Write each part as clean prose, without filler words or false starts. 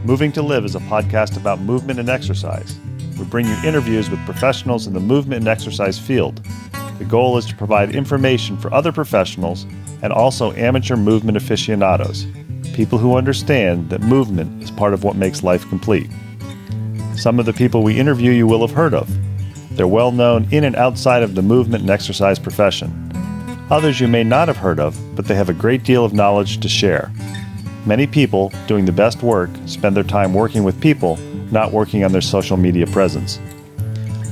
Moving to Live is a podcast about movement and exercise. We bring you interviews with professionals in the movement and exercise field. The goal is to provide information for other professionals and also amateur movement aficionados, people who understand that movement is part of what makes life complete. Some of the people we interview you will have heard of. They're well known in and outside of the movement and exercise profession. Others you may not have heard of, but they have a great deal of knowledge to share. Many people doing the best work spend their time working with people, not working on their social media presence.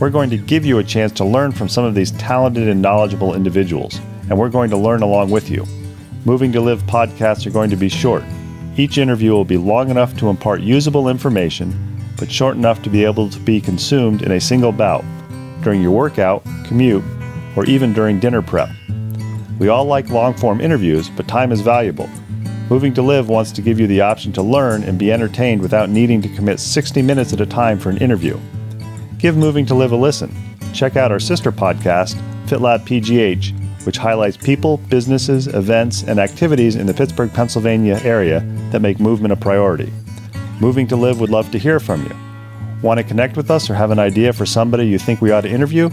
We're going to give you a chance to learn from some of these talented and knowledgeable individuals, and we're going to learn along with you. Moving to Live podcasts are going to be short. Each interview will be long enough to impart usable information, but short enough to be able to be consumed in a single bout, during your workout, commute, or even during dinner prep. We all like long-form interviews, but time is valuable. Moving to Live wants to give you the option to learn and be entertained without needing to commit 60 minutes at a time for an interview. Give Moving to Live a listen. Check out our sister podcast, FitLab PGH, which highlights people, businesses, events, and activities in the Pittsburgh, Pennsylvania area that make movement a priority. Moving to Live would love to hear from you. Want to connect with us or have an idea for somebody you think we ought to interview?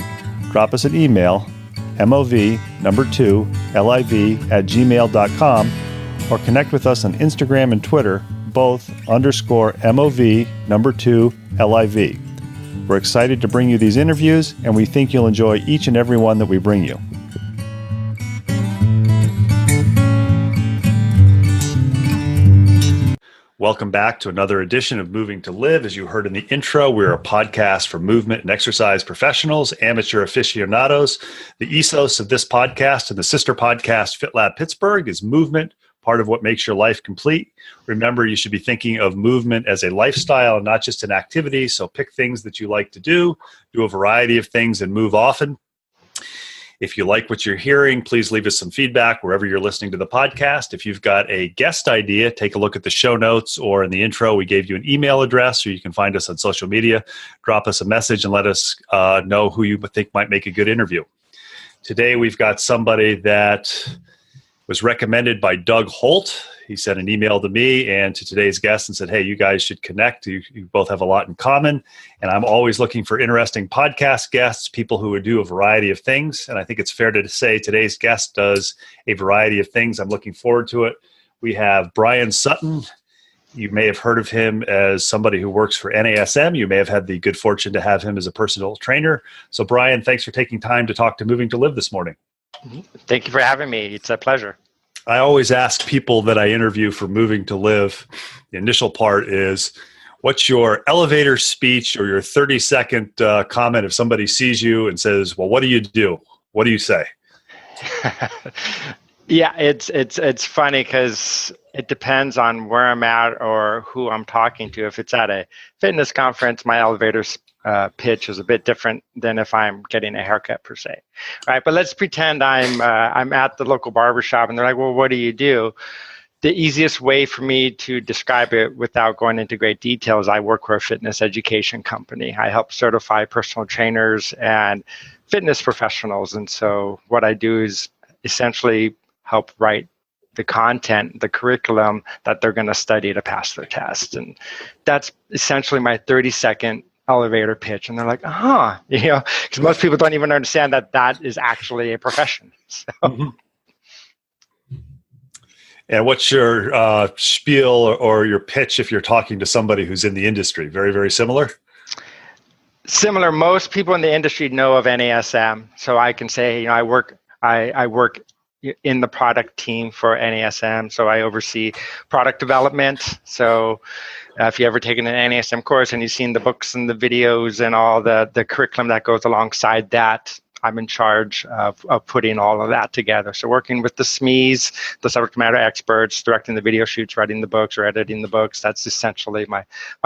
Drop us an email, mov2liv@gmail.com, or connect with us on Instagram and Twitter, both _mov2liv. We're excited to bring you these interviews, and we think you'll enjoy each and every one that we bring you. Welcome back to another edition of Moving to Live. As you heard in the intro, we're a podcast for movement and exercise professionals, amateur aficionados. The ethos of this podcast and the sister podcast, FitLab Pittsburgh, is movement, part of what makes your life complete. Remember, you should be thinking of movement as a lifestyle and not just an activity. So pick things that you like to do a variety of things, and move often. If you like what you're hearing, please leave us some feedback wherever you're listening to the podcast. If you've got a guest idea, take a look at the show notes, or in the intro, we gave you an email address, or you can find us on social media. Drop us a message and let us know who you think might make a good interview. Today, we've got somebody that was recommended by Doug Holt. He sent an email to me and to today's guest and said, hey, you guys should connect. You both have a lot in common. And I'm always looking for interesting podcast guests, people who would do a variety of things. And I think it's fair to say today's guest does a variety of things. I'm looking forward to it. We have Brian Sutton. You may have heard of him as somebody who works for NASM. You may have had the good fortune to have him as a personal trainer. So Brian, thanks for taking time to talk to Moving to Live this morning. Thank you for having me. It's a pleasure. I always ask people that I interview for Moving to Live, the initial part is, what's your elevator speech or your 30-second comment if somebody sees you and says, well, what do you do? What do you say? Yeah, it's funny because it depends on where I'm at or who I'm talking to. If it's at a fitness conference, my elevator pitch is a bit different than if I'm getting a haircut per se, right? But let's pretend I'm at the local barbershop and they're like, well, what do you do? The easiest way for me to describe it without going into great detail is I work for a fitness education company. I help certify personal trainers and fitness professionals. And so what I do is essentially help write the content, the curriculum that they're going to study to pass their test. And that's essentially my 30-second elevator pitch. And they're like, because most people don't even understand that that is actually a profession. So. Mm-hmm. And what's your spiel or your pitch if you're talking to somebody who's in the industry? Very, very similar? Similar. Most people in the industry know of NASM. So I can say, I work in the product team for NASM. So I oversee product development. So if you ever taken an NASM course and you've seen the books and the videos and all the curriculum that goes alongside that, I'm in charge of putting all of that together. So working with the SMEs, the subject matter experts, directing the video shoots, writing the books or editing the books, that's essentially my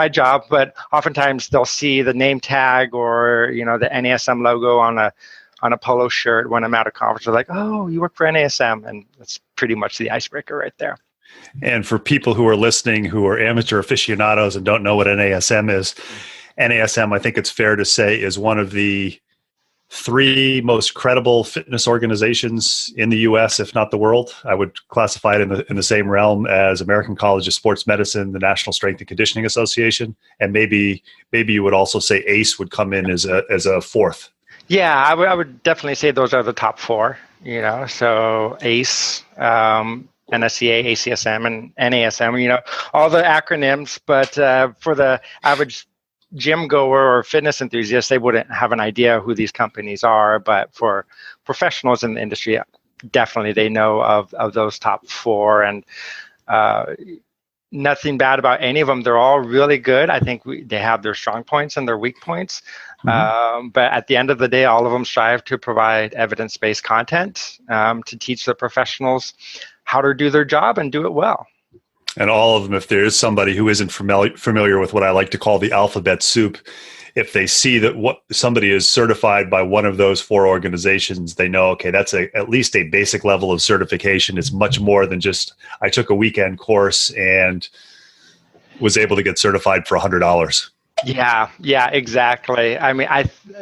job. But oftentimes they'll see the name tag or the NASM logo on a polo shirt when I'm at a conference. They're like, oh, you work for NASM. And that's pretty much the icebreaker right there. And for people who are listening who are amateur aficionados and don't know what NASM is, NASM, I think it's fair to say, is one of the three most credible fitness organizations in the U.S., if not the world. I would classify it in the same realm as American College of Sports Medicine, the National Strength and Conditioning Association, and maybe you would also say ACE would come in as a fourth. Yeah, I would definitely say those are the top four. So ACE, NSCA, ACSM, and NASM. All the acronyms. But for the average gym goer or fitness enthusiast, they wouldn't have an idea who these companies are. But for professionals in the industry, definitely they know of those top four. And nothing bad about any of them. They're all really good. I think they have their strong points and their weak points. Mm-hmm. But at the end of the day, all of them strive to provide evidence-based content to teach the professionals how to do their job and do it well. And all of them, if there is somebody who isn't familiar with what I like to call the alphabet soup, if they see that what somebody is certified by one of those four organizations, they know, okay, that's at least a basic level of certification. It's much more than just, I took a weekend course and was able to get certified for $100. Yeah, exactly. I mean,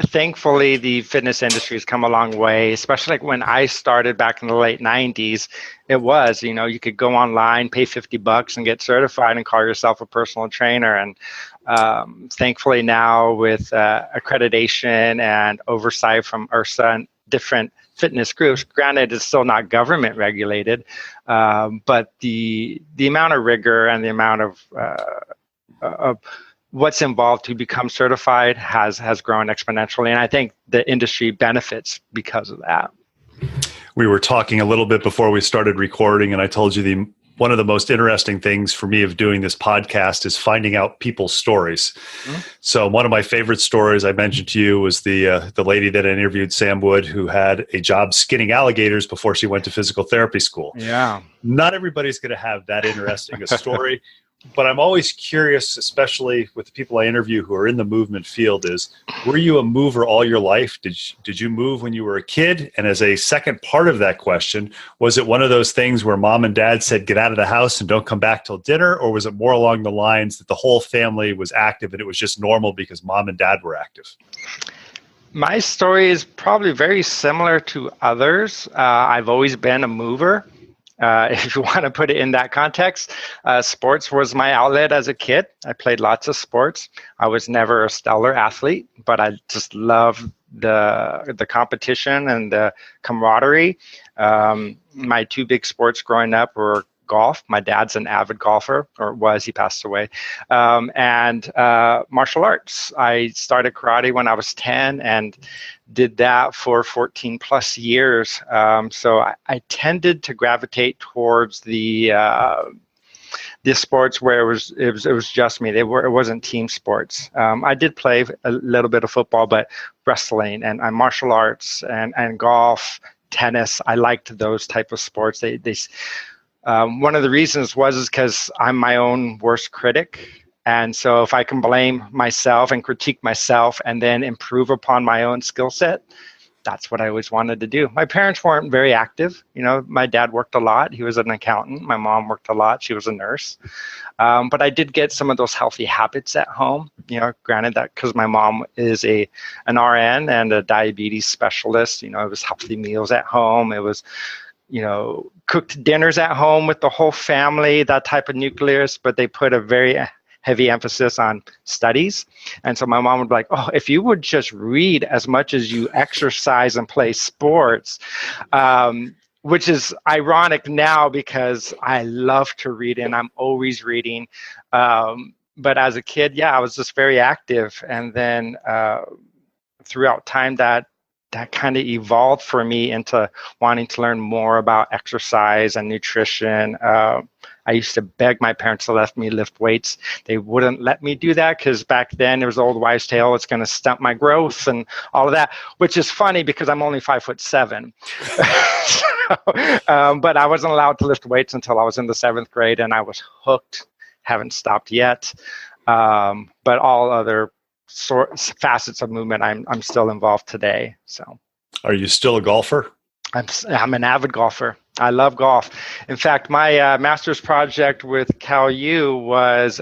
thankfully the fitness industry has come a long way, especially like when I started back in the late 90s. It was, you could go online, pay $50 and get certified and call yourself a personal trainer. And thankfully now with accreditation and oversight from IRSA and different fitness groups, granted it's still not government regulated, but the amount of rigor and the amount of what's involved to become certified has grown exponentially. And I think the industry benefits because of that. We were talking a little bit before we started recording, and I told you one of the most interesting things for me of doing this podcast is finding out people's stories. Mm-hmm. So one of my favorite stories I mentioned to you was the lady that I interviewed, Sam Wood, who had a job skinning alligators before she went to physical therapy school. Yeah. Not everybody's going to have that interesting a story. But I'm always curious, especially with the people I interview who are in the movement field, is were you a mover all your life? Did you move when you were a kid? And as a second part of that question, was it one of those things where mom and dad said, get out of the house and don't come back till dinner? Or was it more along the lines that the whole family was active and it was just normal because mom and dad were active? My story is probably very similar to others. I've always been a mover. If you want to put it in that context, sports was my outlet as a kid. I played lots of sports. I was never a stellar athlete, but I just loved the competition and the camaraderie. My two big sports growing up were golf. My dad's an avid golfer, or was, he passed away, and martial arts. I started karate when I was 10 and did that for 14 plus years. So I tended to gravitate towards the sports where it was just me. It wasn't team sports. I did play a little bit of football, but wrestling and martial arts and golf, tennis, I liked those type of sports. One of the reasons is because I'm my own worst critic. And so if I can blame myself and critique myself and then improve upon my own skill set, that's what I always wanted to do. My parents weren't very active. My dad worked a lot. He was an accountant. My mom worked a lot. She was a nurse. But I did get some of those healthy habits at home. Granted that because my mom is an RN and a diabetes specialist. It was healthy meals at home. It was cooked dinners at home with the whole family, that type of nucleus, but they put a very heavy emphasis on studies. And so my mom would be like, oh, if you would just read as much as you exercise and play sports, which is ironic now because I love to read and I'm always reading. But as a kid, I was just very active. And then throughout time that kind of evolved for me into wanting to learn more about exercise and nutrition. I used to beg my parents to let me lift weights. They wouldn't let me do that because back then there was the old wives' tale, it's going to stunt my growth and all of that, which is funny because I'm only 5'7". But I wasn't allowed to lift weights until I was in the 7th grade and I was hooked. Haven't stopped yet. But all other facets of movement, I'm still involved today. So, are you still a golfer? I'm an avid golfer. I love golf. In fact, my master's project with Cal U was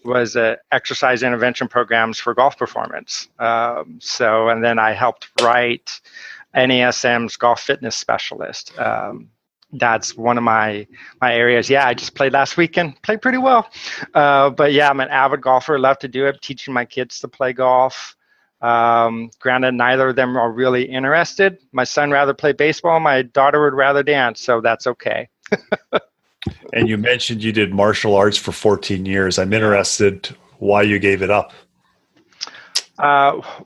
was exercise intervention programs for golf performance. And then I helped write NASM's golf fitness specialist. That's one of my areas. Yeah, I just played last weekend, played pretty well. But yeah, I'm an avid golfer, love to do it, teaching my kids to play golf. Granted, neither of them are really interested. My son rather play baseball. My daughter would rather dance, so that's okay. And you mentioned you did martial arts for 14 years. I'm interested why you gave it up.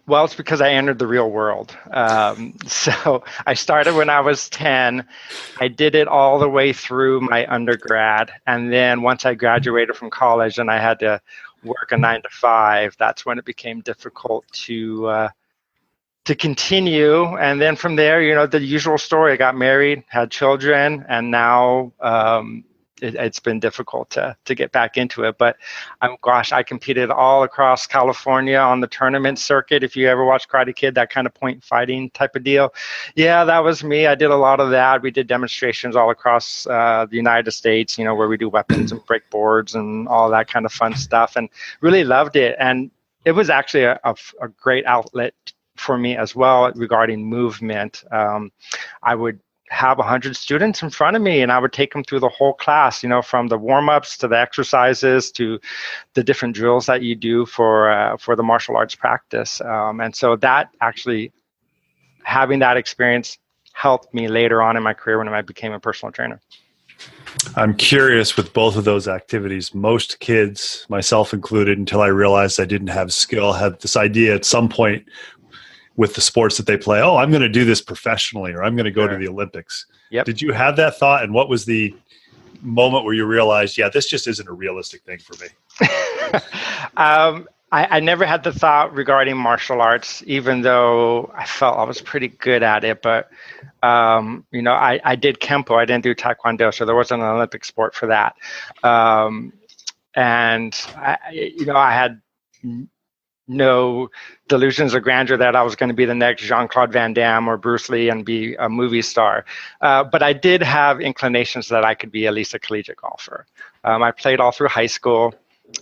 Well, it's because I entered the real world. So I started when I was 10. I did it all the way through my undergrad. And then once I graduated from college and I had to work a 9 to 5, that's when it became difficult to continue. And then from there, the usual story, I got married, had children, and now it's been difficult to get back into it. But I competed all across California on the tournament circuit. If you ever watch Karate Kid, that kind of point fighting type of deal. Yeah, that was me. I did a lot of that. We did demonstrations all across the United States, where we do weapons and break boards and all that kind of fun stuff, and really loved it. And it was actually a great outlet for me as well regarding movement. I would have 100 students in front of me, and I would take them through the whole class, from the warm-ups to the exercises to the different drills that you do for the martial arts practice. And so that actually, having that experience helped me later on in my career when I became a personal trainer. I'm curious with both of those activities. Most kids, myself included, until I realized I didn't have skill, had this idea at some point with the sports that they play, oh, I'm going to do this professionally, or I'm going to go to the Olympics. Yep. Did you have that thought? And what was the moment where you realized, yeah, this just isn't a realistic thing for me? I never had the thought regarding martial arts, even though I felt I was pretty good at it. But, I did Kempo. I didn't do Taekwondo, so there wasn't an Olympic sport for that. And I had no delusions of grandeur that I was going to be the next Jean-Claude Van Damme or Bruce Lee and be a movie star. But I did have inclinations that I could be at least a collegiate golfer. I played all through high school.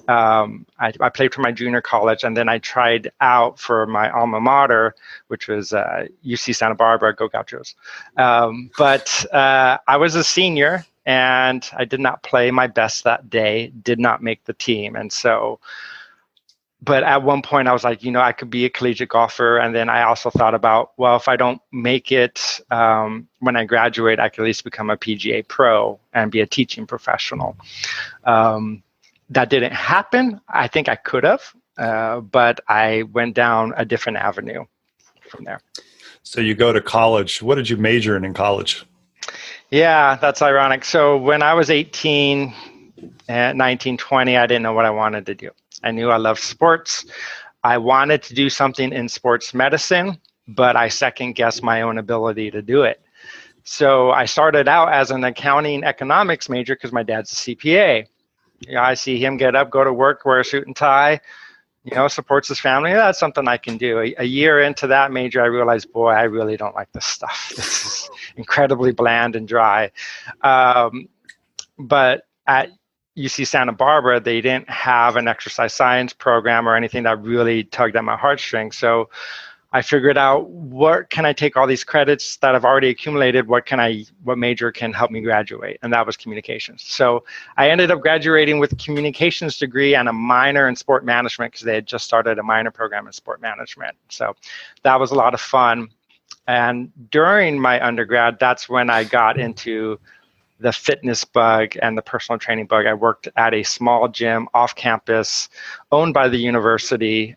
I played for my junior college, and then I tried out for my alma mater, which was UC Santa Barbara, Go Gauchos. But I was a senior, and I did not play my best that day, did not make the team. And so, but at one point I was like, I could be a collegiate golfer. And then I also thought about, well, if I don't make it when I graduate, I could at least become a PGA pro and be a teaching professional. That didn't happen. I think I could have, but I went down a different avenue from there. So you go to college. What did you major in college? Yeah, that's ironic. So when I was 18, 19, 20, I didn't know what I wanted to do. I knew I loved sports. I wanted to do something in sports medicine, but I second-guessed my own ability to do it. So I started out as an accounting economics major because my dad's a CPA. I see him get up, go to work, wear a suit and tie, supports his family. That's something I can do. A year into that major, I realized, boy, I really don't like this stuff. This is incredibly bland and dry. But at UC Santa Barbara, they didn't have an exercise science program or anything that really tugged at my heartstrings. So I figured out, what can I take all these credits that I've already accumulated? What major can help me graduate? And that was communications. So I ended up graduating with a communications degree and a minor in sport management because they had just started a minor program in sport management. So that was a lot of fun. And during my undergrad, that's when I got into the fitness bug and the personal training bug. I worked at a small gym off campus owned by the university.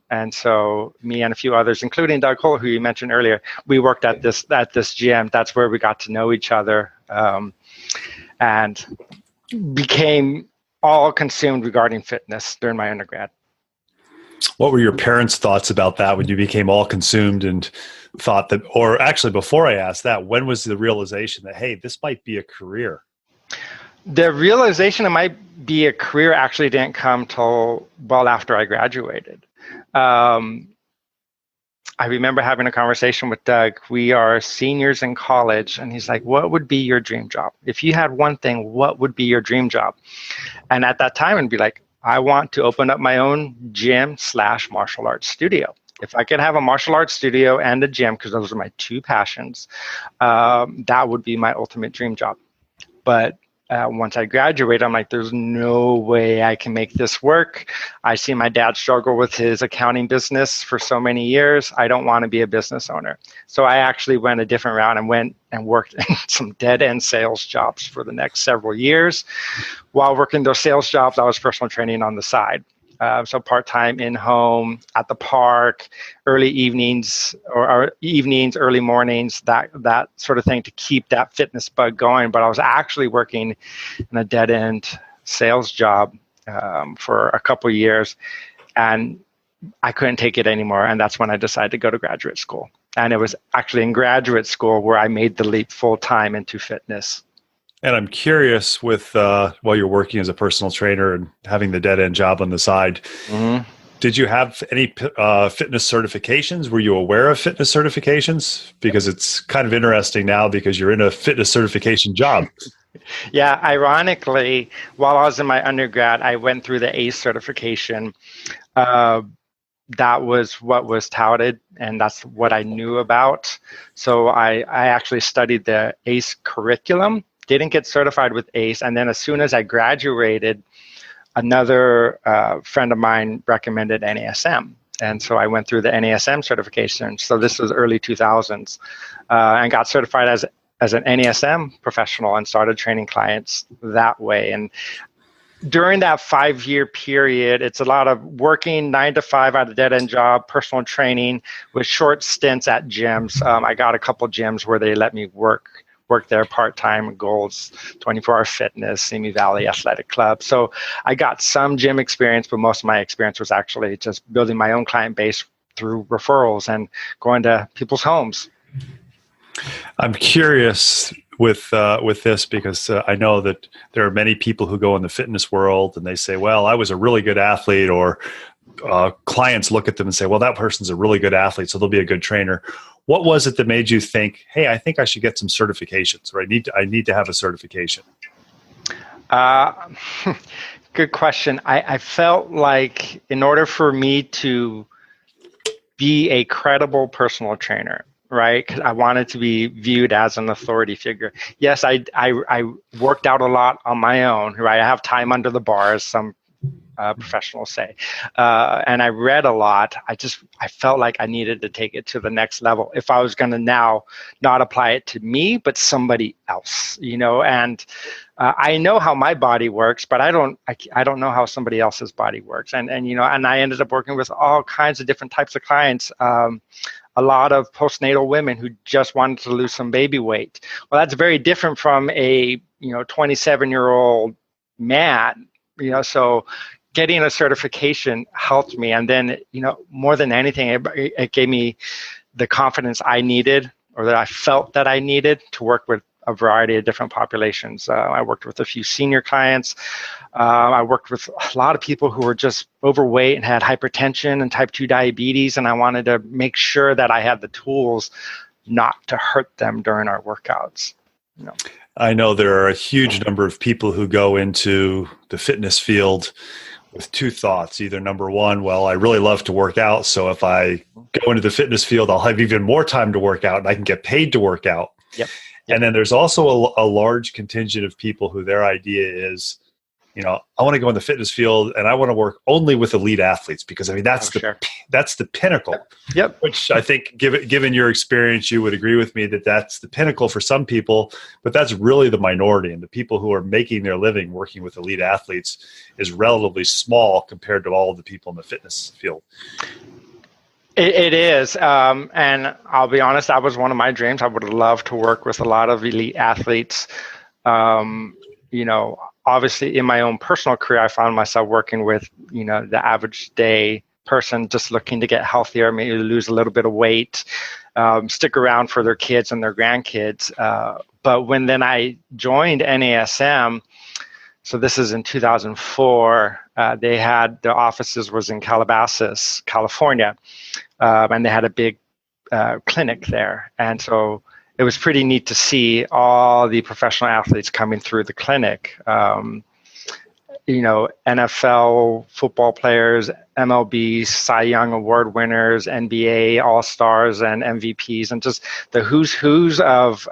And so me and a few others, including Doug Holt, who you mentioned earlier, we worked at this gym. That's where we got to know each other and became all consumed regarding fitness during my undergrad. What were your parents' thoughts about that when you became all consumed and thought that, or actually before I asked that, when was the realization that, hey, this might be a career? The realization it might be a career actually didn't come till well after I graduated. I remember having a conversation with Doug. We are seniors in college, and he's like, what would be your dream job? If you had one thing, what would be your dream job? And at that time, I'd be like, I want to open up my own gym / martial arts studio. If I could have a martial arts studio and a gym, because those are my two passions, that would be my ultimate dream job. But once I graduated, I'm like, there's no way I can make this work. I see my dad struggle with his accounting business for so many years. I don't want to be a business owner. So I actually went a different route and went and worked in some dead-end sales jobs for the next several years. While working those sales jobs, I was personal training on the side. So part-time in-home, at the park, early evenings, or evenings, early mornings, that sort of thing to keep that fitness bug going. But I was actually working in a dead-end sales job for a couple of years, and I couldn't take it anymore. And that's when I decided to go to graduate school. And it was actually in graduate school where I made the leap full-time into fitness. And I'm curious, with while you're working as a personal trainer and having the dead end job on the side, did you have any fitness certifications? Were you aware of fitness certifications? Because it's kind of interesting now because you're in a fitness certification job. Yeah, ironically, while I was in my undergrad, I went through the ACE certification. That was what was touted, and that's what I knew about. So I actually studied the ACE curriculum. Didn't get certified with ACE, and then as soon as I graduated, another friend of mine recommended NASM, and so I went through the NASM certification. So this was early 2000s, and got certified as an NASM professional and started training clients that way. And during that 5-year period, it's a lot of working 9 to 5 at a dead-end job, personal training with short stints at gyms. I got a couple gyms where they let me work there part-time, Gold's 24-Hour Fitness, Simi Valley Athletic Club. So I got some gym experience, but most of my experience was actually just building my own client base through referrals and going to people's homes. I'm curious with this because I know that there are many people who go in the fitness world and they say, well, I was a really good athlete, or clients look at them and say, well, that person's a really good athlete, so they'll be a good trainer. What was it that made you think, hey, I think I should get some certifications, or I need to have a certification? Good question. I felt like in order for me to be a credible personal trainer, right, 'cause I wanted to be viewed as an authority figure. Yes, I worked out a lot on my own, right? I have time under the bars, some professionals say. And I read a lot. I felt like I needed to take it to the next level if I was going to now not apply it to me, but somebody else, and I know how my body works, but I don't know how somebody else's body works. And I ended up working with all kinds of different types of clients. A lot of postnatal women who just wanted to lose some baby weight. Well, that's very different from a 27-year-old man, so getting a certification helped me. And then, more than anything, it gave me the confidence I needed, or that I felt that I needed, to work with a variety of different populations. I worked with a few senior clients. I worked with a lot of people who were just overweight and had hypertension and type 2 diabetes, and I wanted to make sure that I had the tools not to hurt them during our workouts. I know there are a huge number of people who go into the fitness field with two thoughts. Either number one, well, I really love to work out, so if I go into the fitness field, I'll have even more time to work out and I can get paid to work out. Yep. And then there's also a large contingent of people who their idea is, I want to go in the fitness field and I want to work only with elite athletes, because that's the pinnacle. Yep. Which I think, given your experience, you would agree with me that that's the pinnacle for some people, but that's really the minority. And the people who are making their living working with elite athletes is relatively small compared to all of the people in the fitness field. It is. And I'll be honest, that was one of my dreams. I would love to work with a lot of elite athletes. Obviously in my own personal career, I found myself working with, the average day person just looking to get healthier, maybe lose a little bit of weight, stick around for their kids and their grandkids. But when then I joined NASM, so this is in 2004, they had, their offices was in Calabasas, California, and they had a big clinic there. And so it was pretty neat to see all the professional athletes coming through the clinic. NFL football players, MLB, Cy Young Award winners, NBA All-Stars and MVPs, and just the who's of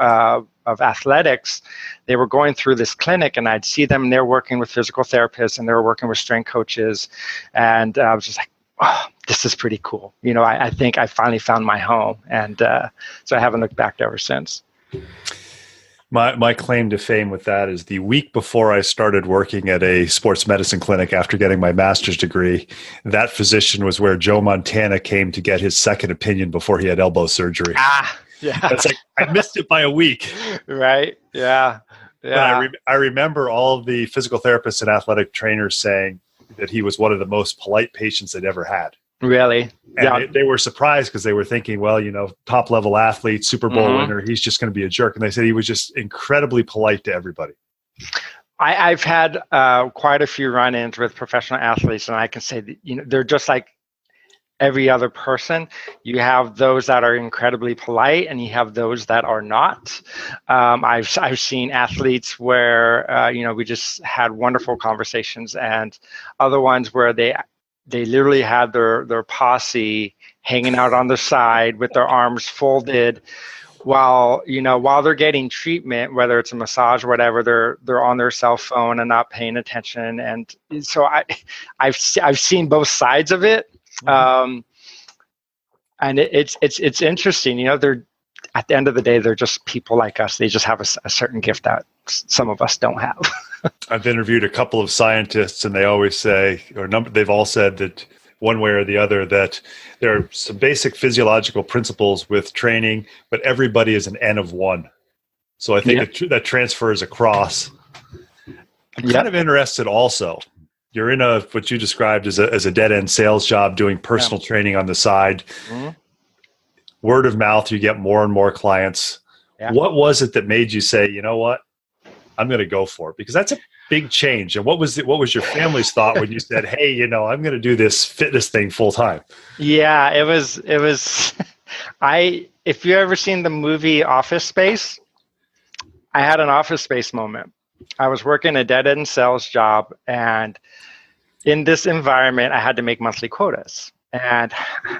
athletics. They were going through this clinic, and I'd see them, and they're working with physical therapists, and they were working with strength coaches, and I was just like, oh, this is pretty cool. I think I finally found my home, and so I haven't looked back ever since. My claim to fame with that is the week before I started working at a sports medicine clinic after getting my master's degree, that physician was where Joe Montana came to get his second opinion before he had elbow surgery. Yeah. It's like, I missed it by a week. Right. Yeah. But I remember all of the physical therapists and athletic trainers saying that he was one of the most polite patients they'd ever had. Really? And they were surprised because they were thinking, well, top level athlete, Super Bowl winner, he's just going to be a jerk. And they said he was just incredibly polite to everybody. I've had quite a few run-ins with professional athletes, and I can say that, they're just like every other person. You have those that are incredibly polite, and you have those that are not. I've seen athletes where we just had wonderful conversations, and other ones where they literally had their posse hanging out on the side with their arms folded while they're getting treatment, whether it's a massage or whatever. They're on their cell phone and not paying attention. And so I've seen both sides of it. And it's interesting. They're, at the end of the day, they're just people like us. They just have a certain gift that some of us don't have. I've interviewed a couple of scientists, and they always say, they've all said that one way or the other, that there are some basic physiological principles with training, but everybody is an N of one. So I think that transfers across. I'm kind of interested also. You're in what you described as a dead end sales job, doing personal training on the side. Mm-hmm. Word of mouth, you get more and more clients. Yeah. What was it that made you say, you know what, I'm going to go for it? Because that's a big change. And what was your family's thought when you said, hey, I'm going to do this fitness thing full time? Yeah, it was, if you ever seen the movie Office Space, I had an Office Space moment. I was working a dead end sales job, and in this environment, I had to make monthly quotas. And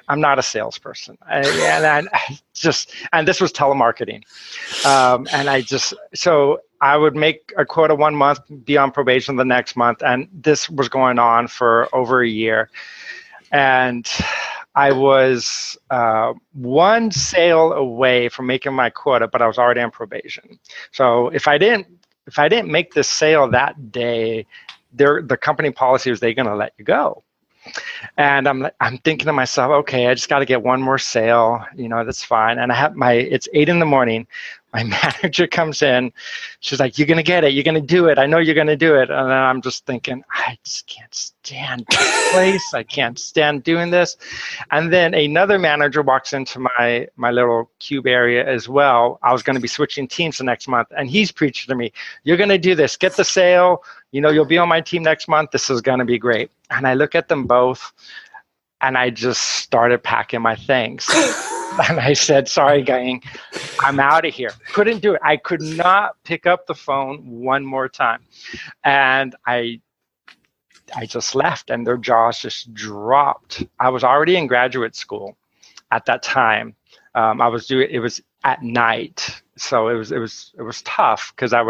I'm not a salesperson. And this was telemarketing. So I would make a quota one month, be on probation the next month. And this was going on for over a year. And I was one sale away from making my quota, but I was already on probation. So if I didn't make this sale that day, the company policy was they're going to let you go. And I'm thinking to myself, okay, I just got to get one more sale, that's fine. And it's 8 a.m. My manager comes in. She's like, you're going to get it. You're going to do it. I know you're going to do it. And then I'm just thinking, I just can't stand this place. I can't stand doing this. And then another manager walks into my little cube area as well. I was going to be switching teams the next month. And he's preaching to me, you're going to do this. Get the sale. You'll be on my team next month. This is going to be great. And I look at them both, and I just started packing my things. And I said, sorry, gang, I'm out of here. Couldn't do it. I could not pick up the phone one more time. And I just left, and their jaws just dropped. I was already in graduate school at that time. It was at night. So it was tough because I'd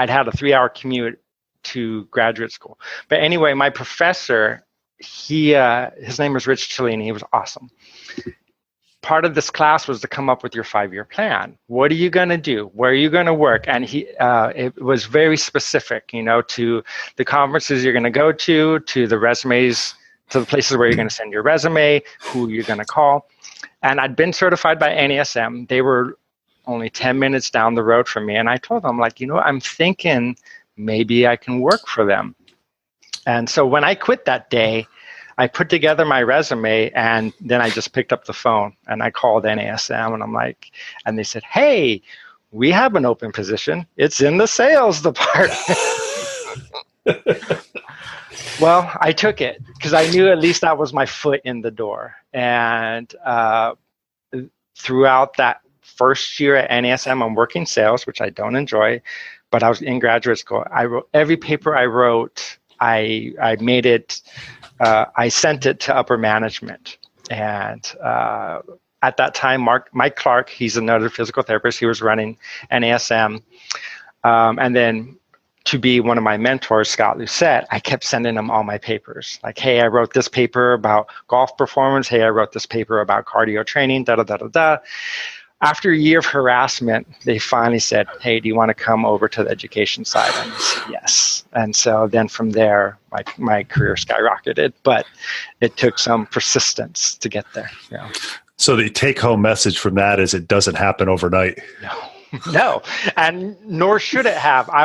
had a 3-hour commute to graduate school. But anyway, my professor, his name was Rich Cellini. He was awesome. Part of this class was to come up with your 5-year plan. What are you going to do? Where are you going to work? And it was very specific, to the conferences you're going to go to the resumes, to the places where you're going to send your resume, who you're going to call. And I'd been certified by NASM. They were only 10 minutes down the road from me. And I told them, I'm thinking maybe I can work for them. And so when I quit that day, I put together my resume, and then I just picked up the phone and I called NASM, and they said, hey, we have an open position. It's in the sales department. Well, I took it because I knew at least that was my foot in the door. And throughout that first year at NASM, I'm working sales, which I don't enjoy, but I was in graduate school. I wrote every paper I wrote. I made it. I sent it to upper management, and at that time, Mike Clark, he's another physical therapist. He was running NASM, and then to be one of my mentors, Scott Lucette, I kept sending him all my papers. Like, hey, I wrote this paper about golf performance. Hey, I wrote this paper about cardio training. Da da da da da. After a year of harassment, they finally said, hey, do you want to come over to the education side? And I said, yes. And so then from there, my career skyrocketed, but it took some persistence to get there. Yeah. So the take-home message from that is it doesn't happen overnight. No, and nor should it have. I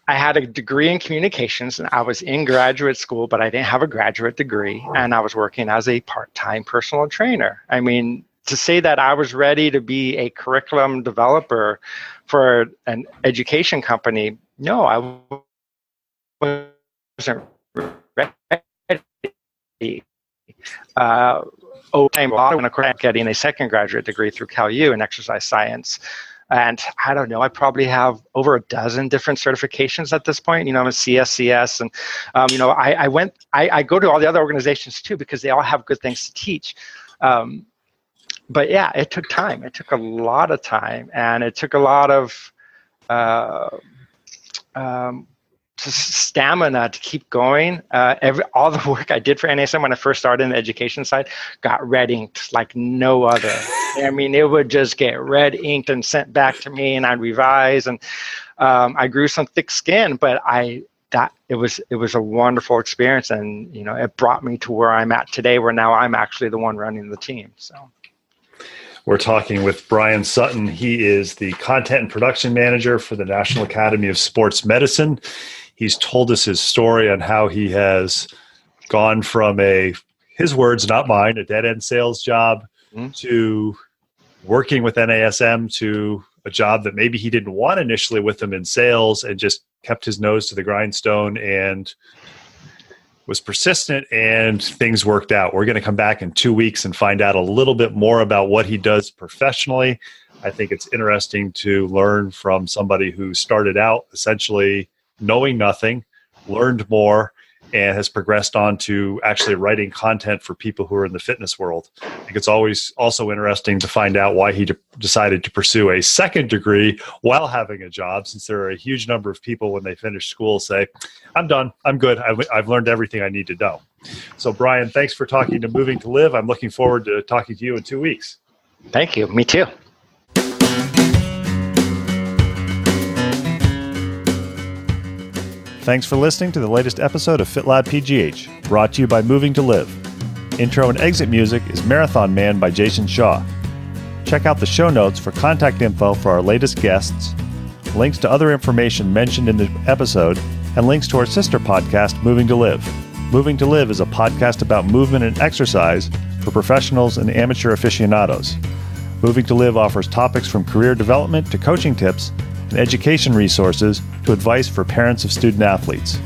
had a degree in communications, and I was in graduate school, but I didn't have a graduate degree, and I was working as a part-time personal trainer. I mean, to say that I was ready to be a curriculum developer for an education company, no, I wasn't ready. I'm getting a second graduate degree through CalU in exercise science. And I don't know, I probably have over a dozen different certifications at this point. I'm a CSCS, and I go to all the other organizations too because they all have good things to teach. But yeah, it took time. It took a lot of time, and it took a lot of stamina to keep going. All the work I did for NASM when I first started in the education side got red inked like no other. I mean, it would just get red inked and sent back to me, and I'd revise, and I grew some thick skin. But it was a wonderful experience, and it brought me to where I'm at today, where now I'm actually the one running the team. So. We're talking with Brian Sutton. He is the content and production manager for the National Academy of Sports Medicine. He's told us his story on how he has gone from his words, not mine, a dead-end sales job to working with NASM to a job that maybe he didn't want initially with them in sales, and just kept his nose to the grindstone and was persistent, and things worked out. We're going to come back in 2 weeks and find out a little bit more about what he does professionally. I think it's interesting to learn from somebody who started out essentially knowing nothing, learned more, and has progressed on to actually writing content for people who are in the fitness world. I think it's always also interesting to find out why he decided to pursue a second degree while having a job, since there are a huge number of people when they finish school say, I'm done, I'm good, I've learned everything I need to know. So Brian, thanks for talking to Moving to Live. I'm looking forward to talking to you in 2 weeks. Thank you. Me too. Thanks for listening to the latest episode of FitLab PGH, brought to you by Moving to Live. Intro and exit music is Marathon Man by Jason Shaw. Check out the show notes for contact info for our latest guests, links to other information mentioned in the episode, and links to our sister podcast, Moving to Live. Moving to Live is a podcast about movement and exercise for professionals and amateur aficionados. Moving to Live offers topics from career development to coaching tips and education resources to advice for parents of student athletes.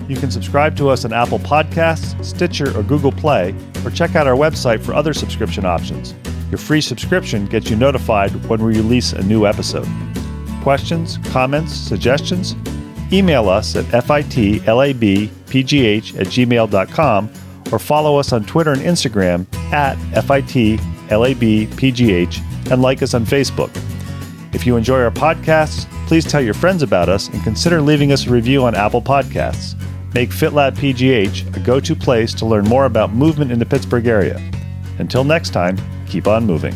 You can subscribe to us on Apple Podcasts, Stitcher, or Google Play, or check out our website for other subscription options. Your free subscription gets you notified when we release a new episode. Questions, comments, suggestions? Email us at fitlabpgh@gmail.com or follow us on Twitter and Instagram at fitlabpgh and like us on Facebook. If you enjoy our podcasts, please tell your friends about us and consider leaving us a review on Apple Podcasts. Make FitLab PGH a go-to place to learn more about movement in the Pittsburgh area. Until next time, keep on moving.